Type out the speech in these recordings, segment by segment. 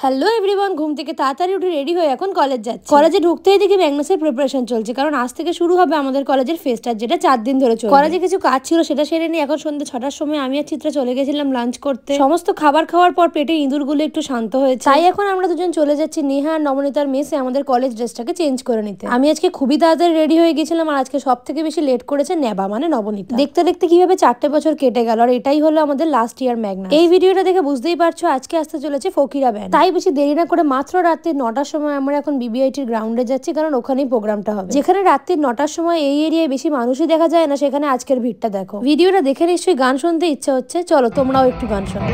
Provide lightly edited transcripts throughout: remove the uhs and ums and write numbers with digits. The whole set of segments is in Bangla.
হ্যালো এভরিওয়ান, ঘুম থেকে তাড়াতাড়ি উঠে রেডি হয়ে এখন কলেজ যাচ্ছি। কলেজে ঢুকতেই দেখি ম্যাগনাসের প্রিপারেশন চলছে, কারণ আজ থেকে শুরু হবে আমাদের কলেজের ফেস্টার, যেটা 4 দিন ধরে চলবে। কলেজে কিছু কাজ ছিল, সেটা সেরে নিয়ে এখন সন্ধ্যে 6টার সময় আমি আর চিত্রা চলে গেছিলাম লাঞ্চ করতে। সমস্ত খাবার খাওয়ার পর পেটে ইঁদুরগুলো একটু শান্ত হয়েছে, তাই এখন আমরা দুজন চলে যাচ্ছি নেহা আর নবনীতার মেসে আমাদের কলেজ ড্রেসটাকে চেঞ্জ করে নিতে। আমি আজকে খুবই তাড়াতাড়ি রেডি হয়ে গেছিলাম, আর আজকে সব থেকে বেশি লেট করেছে নেবা মানে নবনীতা। দেখতে দেখতে কিভাবে 4টে বছর কেটে গেল, আর এটাই হলো আমাদের লাস্ট ইয়ার ম্যাগনাস। এই ভিডিওটা দেখে বুঝতেই পারছো আজকে আসতে চলেছে ফকিরা ব্যান্ড। তাই বেশি দেরি না করে মাত্র রাত্রি 9টার সময় আমরা এখন বিবিআইটির গ্রাউন্ডে যাচ্ছি, কারণ ওখানেই প্রোগ্রামটা হবে। যেখানে রাত্রি 9টার সময় এই এরিয়ায় বেশি মানুষই দেখা যায় না, সেখানে আজকের ভিড়টা দেখো। ভিডিওটা দেখে নিশ্চয়ই গান শুনতে ইচ্ছা হচ্ছে, চলো তোমরাও একটু গান শোনো।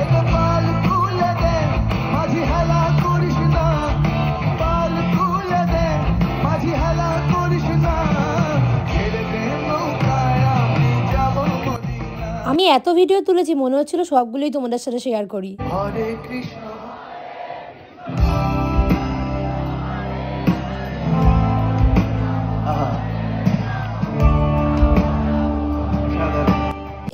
আমি এত ভিডিও তুলেছি, মনে হচ্ছিল সবগুলোই তোমাদের সাথে শেয়ার করি। হরে কৃষ্ণ।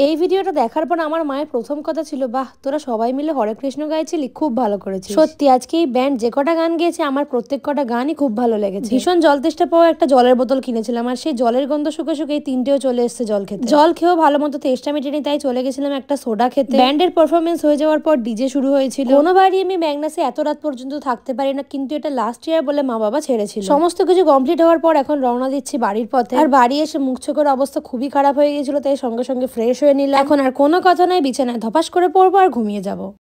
এই ভিডিওটা দেখার পর আমার মায়ের প্রথম কথা ছিল, বাহ তোরা সবাই মিলে হরে কৃষ্ণ গাইছিলি, খুব ভালো করেছিস। সত্যি আজকে এই ব্যান্ড যে কটা গান গেয়েছে আমার প্রত্যেক কটা গানই খুব ভালো লেগেছে। ভীষণ জল তেষ্টা পাওয়া একটা জলের বোতল কিনেছিলাম, আর সেই জলের গন্ধ শুকে শুকে এই 3টেও চলে এসছে জল খেতে। জল খেয়েও ভালো মতো তেষ্টা মেটেনি, তাই চলে গেছিলাম একটা সোডা খেতে। ব্যান্ডের পারফরমেন্স হয়ে যাওয়ার পর ডিজে শুরু হয়েছিল। কোনোবারই আমি ম্যাগনাসে এত রাত পর্যন্ত থাকতে পারি না, কিন্তু এটা লাস্ট ইয়ার বলে মা বাবা ছেড়েছিল। সমস্ত কিছু কমপ্লিট হওয়ার পর এখন রওনা দিচ্ছি বাড়ির পথে। আর বাড়ি এসে মুখ চোখের অবস্থা খুবই খারাপ হয়ে গেছিল, তাই সঙ্গে সঙ্গে ফ্রেশ হয়ে নিলাম। এখন আর কোনো কথা নয়, বিছানায় ধপাস করে পড়বো আর ঘুমিয়ে যাবো।